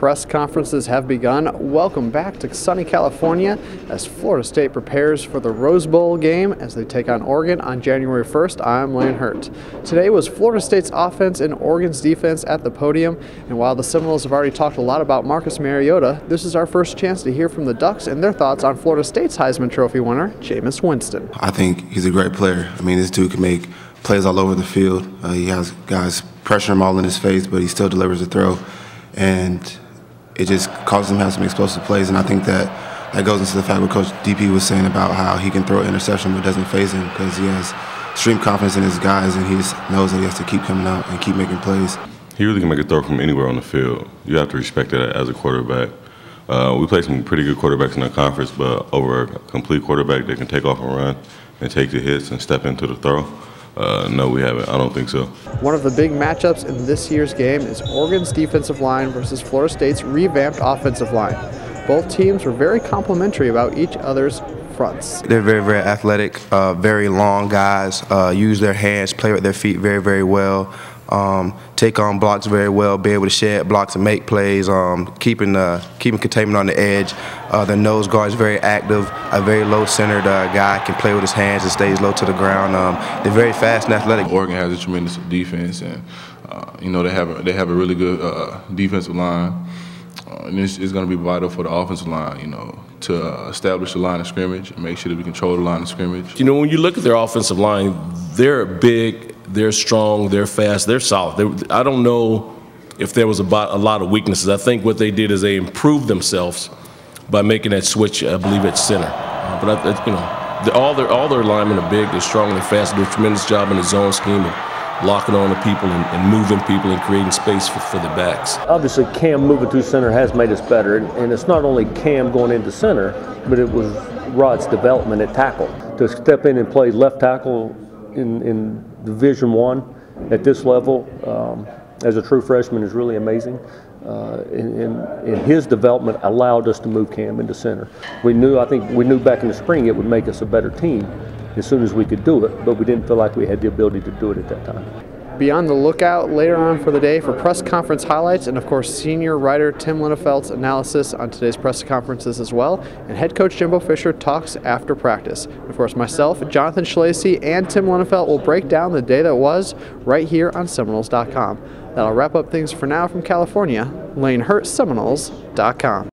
press conferences have begun. Welcome back to sunny California as Florida State prepares for the Rose Bowl game as they take on Oregon on January 1st. I'm Lane Hurt. Today was Florida State's offense and Oregon's defense at the podium, and while the Seminoles have already talked a lot about Marcus Mariota, this is our first chance to hear from the Ducks and their thoughts on Florida State's Heisman Trophy winner, Jameis Winston. I think he's a great player. I mean, this dude can make plays all over the field. He has guys pressure him all in his face, but he still delivers a throw. And it just causes him to have some explosive plays. And I think that goes into the fact what Coach DP was saying about how he can throw an interception but doesn't phase him because he has extreme confidence in his guys and he just knows that he has to keep coming out and keep making plays. He really can make a throw from anywhere on the field. You have to respect that as a quarterback. We play some pretty good quarterbacks in the conference, but over a complete quarterback that can take off and run and take the hits and step into the throw, no, we haven't. I don't think so. One of the big matchups in this year's game is Oregon's defensive line versus Florida State's revamped offensive line. Both teams were very complimentary about each other's fronts. They're very, very athletic, very long guys, use their hands, play with their feet very, very well, take on blocks very well, be able to shed blocks and make plays, keeping containment on the edge. The nose guard is very active, a very low-centered guy, can play with his hands and stays low to the ground. They're very fast and athletic. Oregon has a tremendous defense, and you know they have a really good defensive line. And it's going to be vital for the offensive line, you know, to establish the line of scrimmage and make sure that we control the line of scrimmage. You know, when you look at their offensive line, they're big, they're strong, they're fast, they're solid. I don't know if there was a lot of weaknesses. I think what they did is they improved themselves by making that switch, I believe, at center. But you know, all their linemen are big, they're strong, they're fast, they do a tremendous job in the zone scheme and locking on to people and moving people and creating space for the backs. Obviously, Cam moving through center has made us better, and it's not only Cam going into center, but it was Rod's development at tackle. To step in and play left tackle in Division I at this level as a true freshman is really amazing. And his development allowed us to move Cam into center. I think we knew back in the spring it would make us a better team as soon as we could do it, but we didn't feel like we had the ability to do it at that time. Be on the lookout later on for the day for press conference highlights and, of course, senior writer Tim Linnefeld's analysis on today's press conferences as well. And head coach Jimbo Fisher talks after practice. Of course, myself, Jonathan Schlesy, and Tim Linnefeld will break down the day that was right here on Seminoles.com. That'll wrap up things for now from California. Lane Hurt, Seminoles.com.